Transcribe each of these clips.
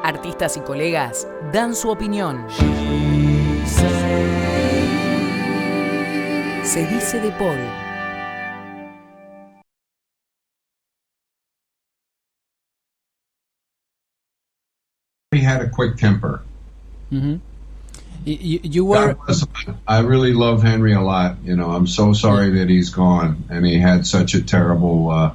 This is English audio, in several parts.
Artistas y colegas dan su opinión. Se dice de Paul. He had a quick temper. Mm-hmm. You were. I really love Henry a lot. You know, I'm so sorry that he's gone, and he had such a terrible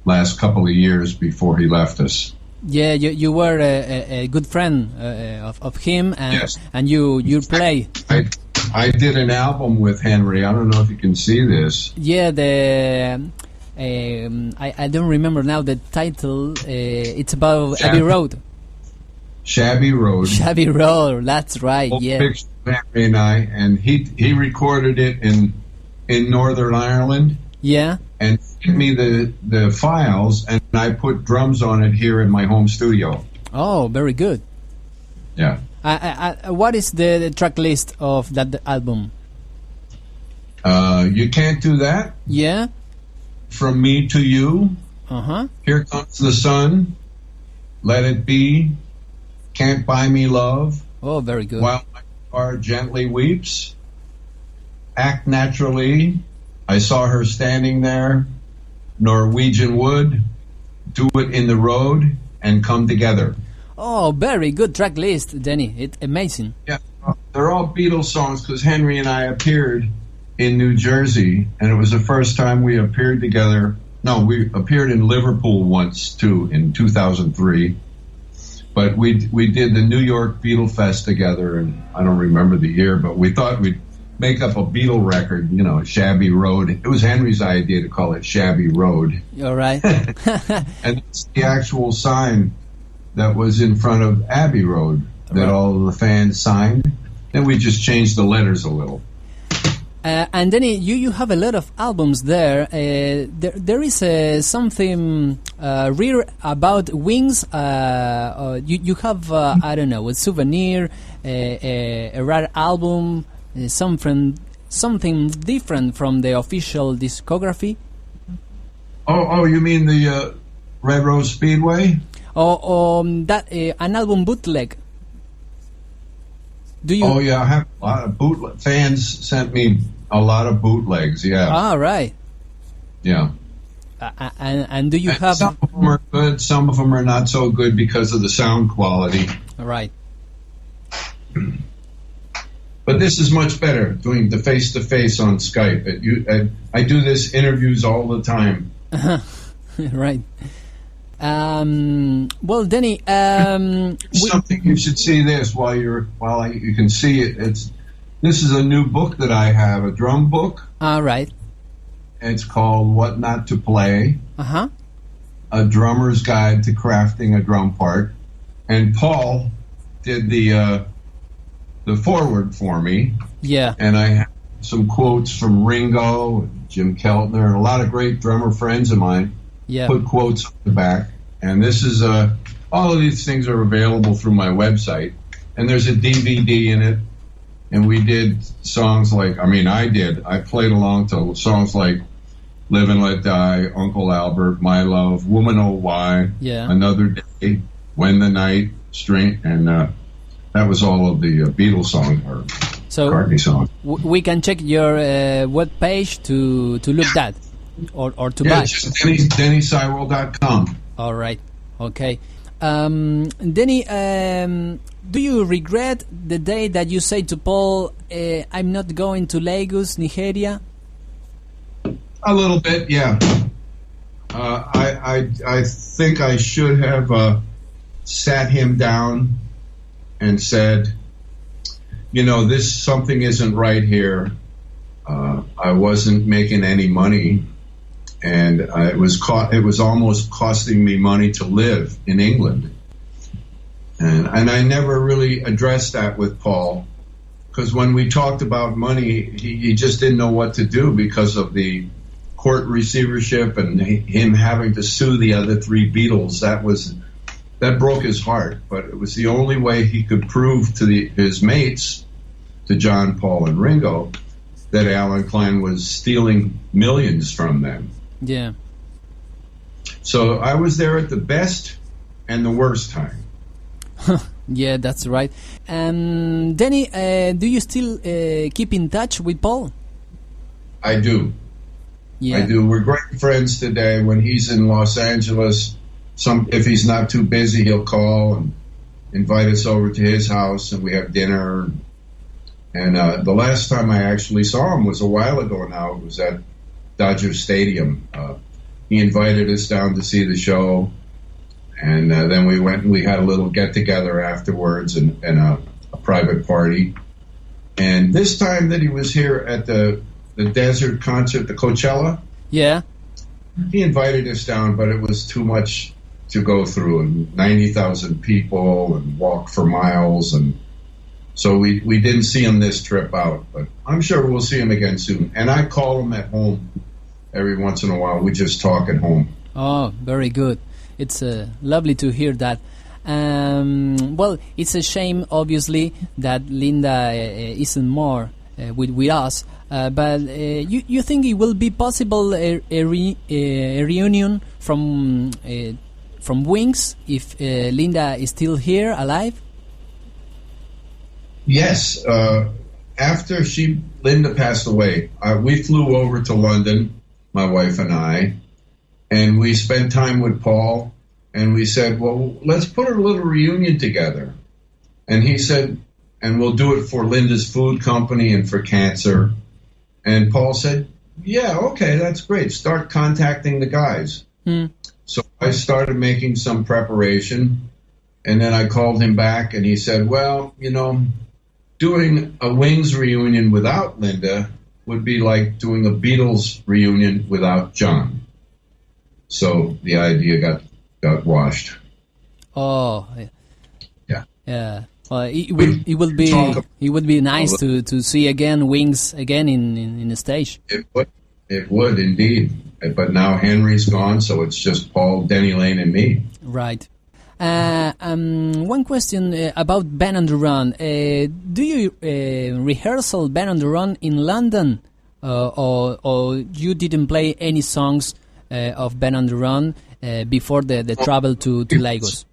last couple of years before he left us. Yeah, you were a good friend of him, and yes. And you play. I did an album with Henry. I don't know if you can see this. Yeah, I don't remember now the title. It's about Abbey Road. Shabby Road. Shabby Road, that's right. Old yeah. Picture of Henry and I, and he recorded it in Northern Ireland. Yeah. And sent me the files, and I put drums on it here in my home studio. Oh, very good. Yeah. What is the track list of that album? You Can't Do That. Yeah. From Me to You. Uh-huh. Here Comes the Sun. Let It Be. Can't Buy Me Love. Oh, very good. While My Heart Gently Weeps. Act Naturally. I Saw Her Standing There. Norwegian Wood. Do It in the Road. And Come Together. Oh, very good track list, Denny. It's amazing. Yeah, they're all Beatles songs because Henry and I appeared in New Jersey, and it was the first time we appeared together. No, we appeared in Liverpool once, too, in 2003. But we did the New York Beatle Fest together, and I don't remember the year, but we thought we'd make up a Beatle record, you know, Shabby Road. It was Henry's idea to call it Shabby Road. All right. And it's the actual sign that was in front of Abbey Road that all of the fans signed. Then we just changed the letters a little. And then you have a lot of albums there. There is something rare about Wings. You have, I don't know, a souvenir, a rare album, something different from the official discography. Oh, you mean the Red Rose Speedway? That an album bootleg. Do you? Oh yeah, I have a lot of bootleg. Fans sent me a lot of bootlegs. Yeah. Ah, right. Yeah. And do you have? Some of them are good. Some of them are not so good because of the sound quality. Right. But this is much better, doing the face-to-face on Skype. I do this interviews all the time. Right. Well, Denny, something you should see this while you can see it. This is a new book that I have, a drum book. All right. It's called What Not to Play. Uh-huh. A Drummer's Guide to Crafting a Drum Part. And Paul did the foreword for me. Yeah. And I have some quotes from Ringo, Jim Keltner, and a lot of great drummer friends of mine. Yeah. Put quotes on the back. And this is all of these things are available through my website. And there's a DVD in it. And we did songs like, I played along to songs like Live and Let Die, Uncle Albert, My Love, Woman Oh Why, yeah. Another Day, When the Night, String, and that was all of the Beatles songs or McCartney songs. We can check your web page to look that or to buy. It's just DennySeiwell.com. All right. Okay. Denny, do you regret the day that you say to Paul, I'm not going to Lagos, Nigeria? A little bit, yeah. I think I should have sat him down and said, something isn't right here. I wasn't making any money. And it was almost costing me money to live in England. And I never really addressed that with Paul, because when we talked about money, he just didn't know what to do because of the court receivership and him having to sue the other three Beatles. That broke his heart, but it was the only way he could prove to his mates, to John, Paul, and Ringo, that Alan Klein was stealing millions from them. Yeah. So I was there at the best and the worst time. Yeah, that's right. Denny, do you still keep in touch with Paul? I do. Yeah. I do. We're great friends today. When he's in Los Angeles, if he's not too busy, he'll call and invite us over to his house, and we have dinner. And the last time I actually saw him was a while ago now. It was at Dodger Stadium. He invited us down to see the show, and then we went and we had a little get-together afterwards and a private party. And this time that he was here at the Desert concert, the Coachella, yeah, he invited us down, but it was too much to go through, and 90,000 people and walk for miles, and so we didn't see him this trip out, but I'm sure we'll see him again soon. And I call him at home every once in a while. We just talk at home. Oh, very good. It's lovely to hear that. Well, it's a shame, obviously, that Linda isn't more with us. But you think it will be possible a reunion from Wings if Linda is still here, alive? Yes. After Linda passed away, we flew over to London, my wife and I, and we spent time with Paul, and we said, well, let's put a little reunion together. And he said, and we'll do it for Linda's food company and for cancer. And Paul said, yeah, okay, that's great. Start contacting the guys. So I started making some preparation, and then I called him back, and he said, well, doing a Wings reunion without Linda would be like doing a Beatles reunion without John. So the idea got washed. Oh, yeah. Yeah. Well, it would be nice to see again Wings again in the stage. It would indeed. But now Henry's gone, so it's just Paul, Denny Lane, and me. Right. One question about Band on the Run. Do you rehearsal Band on the Run in London, or you didn't play any songs of Band on the Run before the travel to Lagos?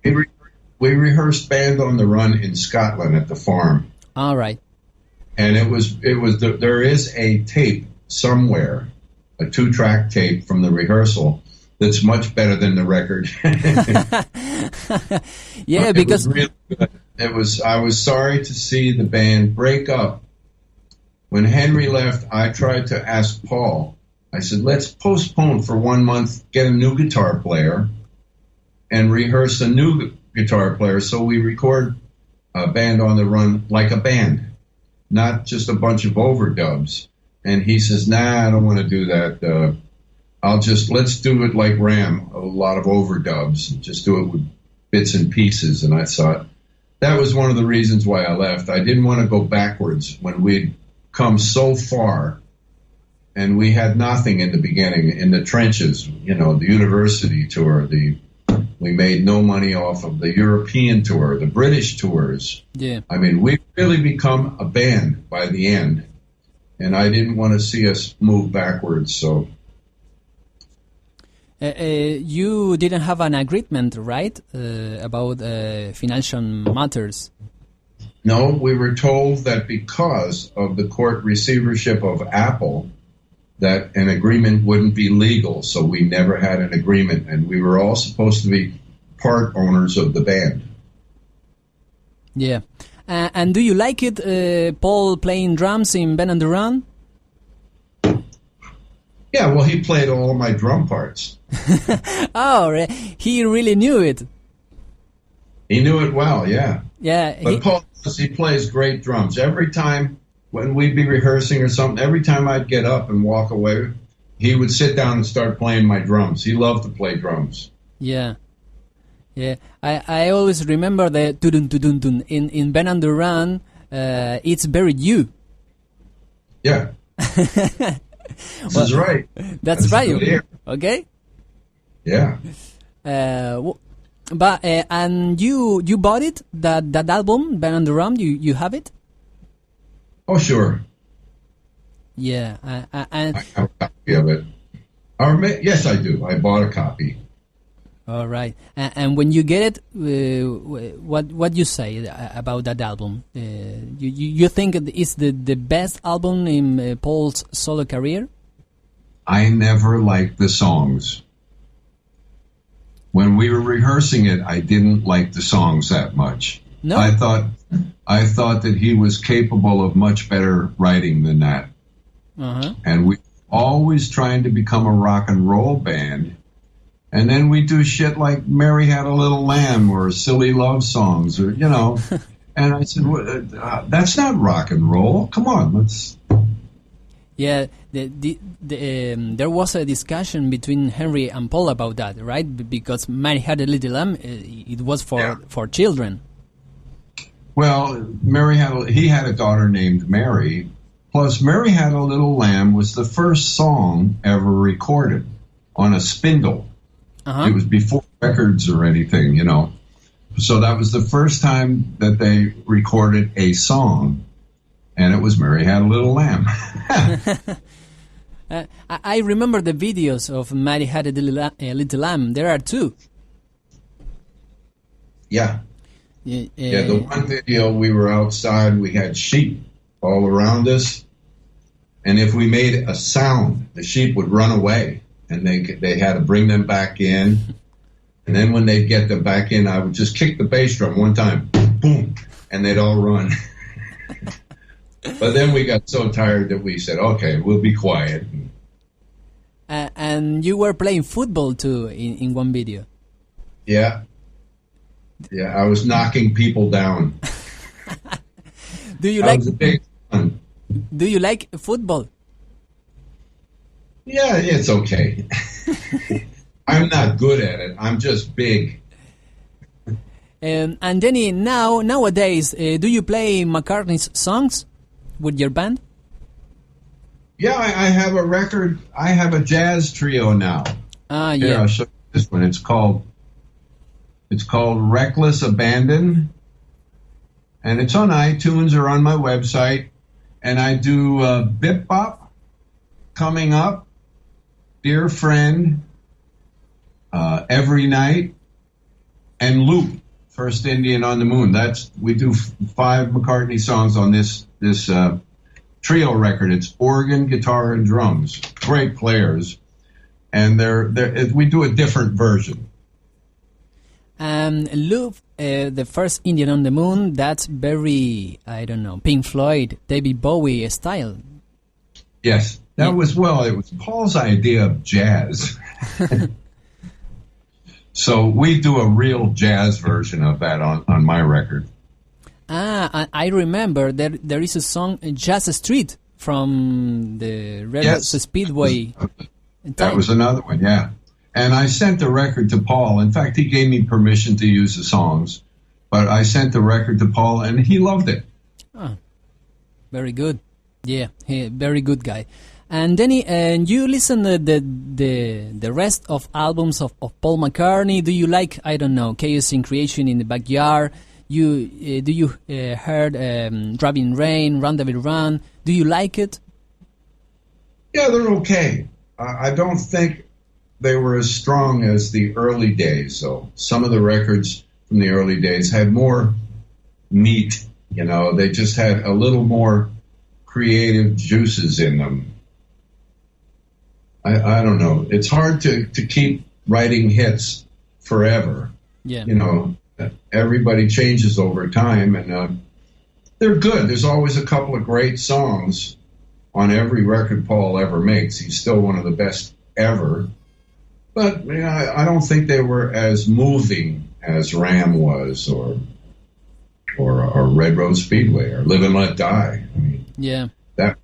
We rehearsed Band on the Run in Scotland at the farm. All right. And there is a tape somewhere, a 2-track tape from the rehearsal that's much better than the record. Yeah, because it was really good. I was sorry to see the band break up. When Henry left, I tried to ask Paul. I said, let's postpone for 1 month, get a new guitar player, and rehearse a new guitar player, so we record a Band on the Run like a band, not just a bunch of overdubs. And he says, nah, I don't want to do that. Let's do it like Ram, a lot of overdubs, just do it with bits and pieces. And I thought that was one of the reasons why I left. I didn't want to go backwards when we'd come so far, and we had nothing in the beginning, in the trenches, the university tour, we made no money off of the European tour, the British tours. Yeah. I mean, we've really become a band by the end, and I didn't want to see us move backwards, so... you didn't have an agreement, right, about financial matters? No, we were told that because of the court receivership of Apple, that an agreement wouldn't be legal, so we never had an agreement, and we were all supposed to be part owners of the band. Yeah. And do you like it, Paul playing drums in Band on the Run? Yeah, well, he played all of my drum parts. Oh, he really knew it. He knew it well, yeah. Yeah. But Paul, he plays great drums. Every time when we'd be rehearsing or something, every time I'd get up and walk away, he would sit down and start playing my drums. He loved to play drums. Yeah. Yeah. I always remember the dun-dun-dun-dun in Band on the Run. It's very you. Yeah. That's right. That's right. Okay. Yeah. But and you bought it, that album, Band on the Run. You have it? Oh, sure. Yeah. I have a copy of it. Yes, I do. I bought a copy. All right. And when you get it, what you say about that album? You think it's the best album in Paul's solo career? I never liked the songs. When we were rehearsing it, I didn't like the songs that much. No? I thought that he was capable of much better writing than that. Uh-huh. And we always trying to become a rock and roll band. And then we do shit like Mary Had a Little Lamb or silly love songs, or, you know. And I said, well, that's not rock and roll. Come on, let's... Yeah, there was a discussion between Henry and Paul about that, right? Because Mary Had a Little Lamb, it was for children. Well, he had a daughter named Mary. Plus, Mary Had a Little Lamb was the first song ever recorded on a spindle. Uh-huh. It was before records or anything, you know. So that was the first time that they recorded a song, and it was Mary Had a Little Lamb. I remember the videos of Mary Had a Little Lamb. There are two. Yeah. Yeah, the one video, we were outside, we had sheep all around us, and if we made a sound, the sheep would run away, and they had to bring them back in, and then when they'd get them back in, I would just kick the bass drum one time, boom, and they'd all run. But then we got so tired that we said, okay, we'll be quiet. And you were playing football too in one video. Yeah. Yeah, I was knocking people down. Do you was a big fun. Do you like football? Yeah, it's okay. I'm not good at it. I'm just big. And Denny, nowadays, do you play McCartney's songs with your band? Yeah, I have a record. I have a jazz trio now. Yeah. Here, I'll show you this one. It's called Reckless Abandon, and it's on iTunes or on my website. And I do Bip Bop, Coming Up, Dear Friend, Every Night, and Loop, First Indian on the Moon. We do 5 McCartney songs on this trio record. It's organ, guitar, and drums. Great players, and we do a different version. Loop, the First Indian on the Moon, that's very, I don't know, Pink Floyd, David Bowie style. Yes, it was Paul's idea of jazz. So we do a real jazz version of that on my record. I remember there is a song, Jazz Street, from the Speedway. That was another one, yeah. And I sent the record to Paul. In fact, he gave me permission to use the songs. But I sent the record to Paul, and he loved it. Oh, very good. Yeah, very good guy. And Denny, you listen to the rest of albums of Paul McCartney. Do you like, I don't know, Chaos in Creation in the Backyard? Do you heard Driving Rain, Run David Run? Do you like it? Yeah, they're okay. I don't think they were as strong as the early days, though. Some of the records from the early days had more meat, you know. They just had a little more creative juices in them. I don't know. It's hard to keep writing hits forever. Yeah. You know, everybody changes over time, and they're good. There's always a couple of great songs on every record Paul ever makes. He's still one of the best ever. But you know, I don't think they were as moving as Ram was, or Red Rose Speedway, or Live and Let Die. I mean, yeah, that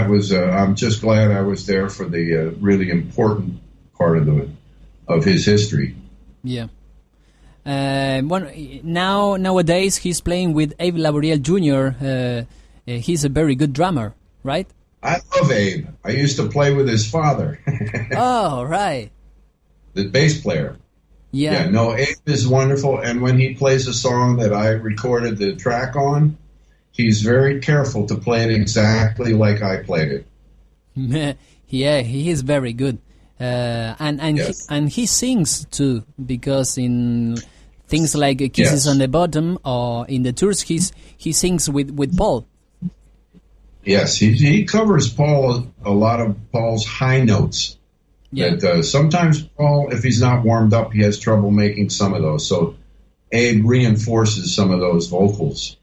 was. I'm just glad I was there for the really important part of his history. Yeah. Nowadays he's playing with Abe Laboriel Jr. He's a very good drummer, right? I love Abe. I used to play with his father. Oh, right. The bass player. Yeah. No, Abe is wonderful, and when he plays a song that I recorded the track on, he's very careful to play it exactly like I played it. Yeah, he is very good. Yes. he sings too, because in things like Kisses Yes. on the Bottom or in the tours, he sings with Paul. Yes, he covers Paul, a lot of Paul's high notes. Yeah. That sometimes Paul, if he's not warmed up, he has trouble making some of those. So Abe reinforces some of those vocals.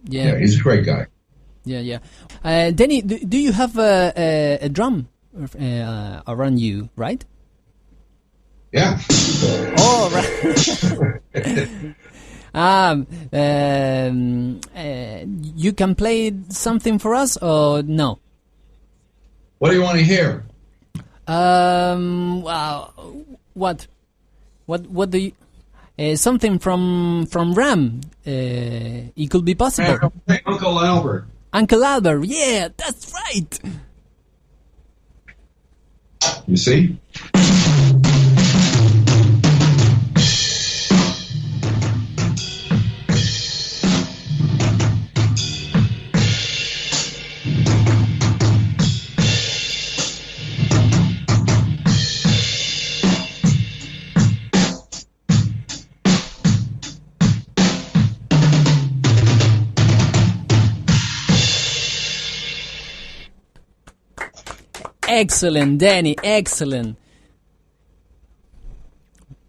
Yeah, he's a great guy. Yeah. Denny, do you have a drum around you, right? Yeah. Oh, right. You can play something for us or no? What do you want to hear? Wow. What do you? Something from Ram. It could be possible. Uncle Albert. Uncle Albert. Yeah, that's right. You see? Excellent, Denny. Excellent.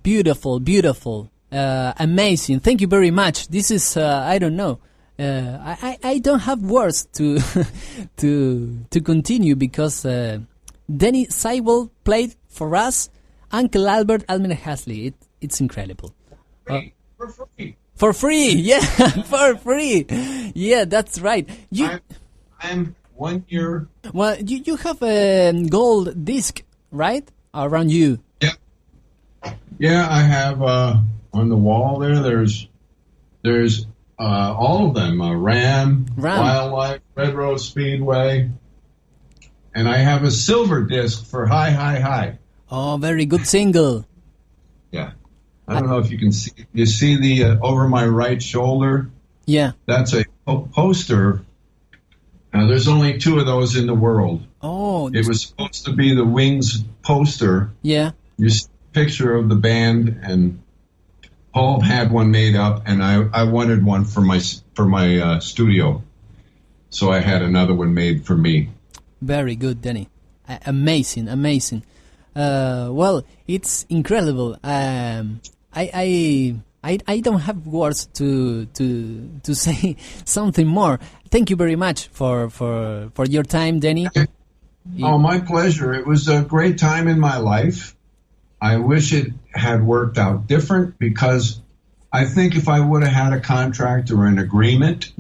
Beautiful. Amazing. Thank you very much. This is I don't know. I don't have words to to continue because Denny Seiwell played for us Uncle Albert Almenhasley. It's incredible. For free. For free, yeah, for free. Yeah, that's right. I'm 1 year. Well, you have a gold disc, right, around you? Yeah, I have on the wall there. There's all of them: Ram, Wildlife, Red Rose Speedway, and I have a silver disc for Hi Hi Hi. Oh, very good single. Yeah, I don't know if you can see. You see the over my right shoulder? Yeah, that's a poster. There's only 2 of those in the world. Oh, it was supposed to be the Wings poster. Yeah, you see a picture of the band, and Paul had one made up, and I wanted one for my studio, so I had another one made for me. Very good, Denny. Amazing. Well, it's incredible. I don't have words to say something more. Thank you very much for your time, Denny. Oh, my pleasure. It was a great time in my life. I wish it had worked out different, because I think if I would have had a contract or an agreement,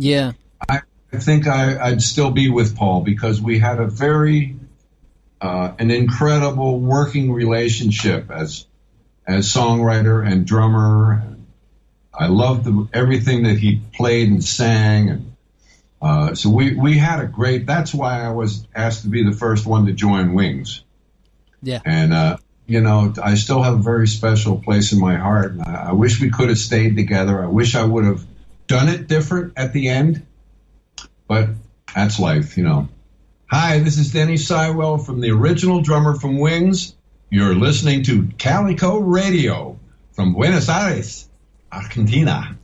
I think I'd still be with Paul, because we had a very an incredible working relationship as songwriter and drummer. I loved everything that he played and sang, and so we had a great. That's why I was asked to be the first one to join Wings. Yeah, and I still have a very special place in my heart. And I wish we could have stayed together. I wish I would have done it different at the end, but that's life, Hi, this is Denny Seiwell from the original drummer from Wings. You're listening to Calico Radio from Buenos Aires, Argentina.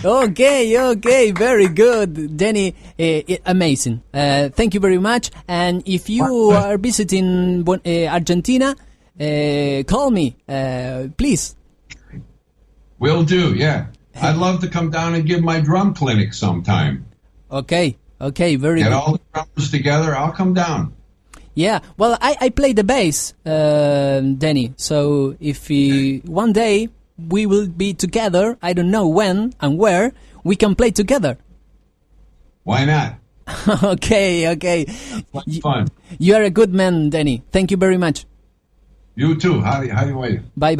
Okay, very good, Denny. Amazing. Thank you very much. And if you are visiting Argentina, call me, please. Will do, yeah. I'd love to come down and give my drum clinic sometime. Okay, very good. Get all the drummers together, I'll come down. Yeah, well, I play the bass, Denny. So if one day we will be together, I don't know when and where, we can play together. Why not? Okay. That's fun. You are a good man, Denny. Thank you very much. You too. How do you? Bye.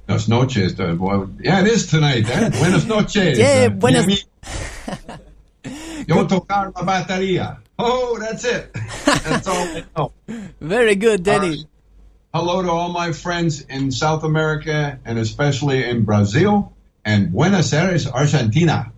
Buenas noches. Yeah, it is tonight. Buenas noches. Yeah, buenas. Yo tocar la batería. Oh, that's it. That's all I know. Very good, Denny. Hello to all my friends in South America, and especially in Brazil and Buenos Aires, Argentina.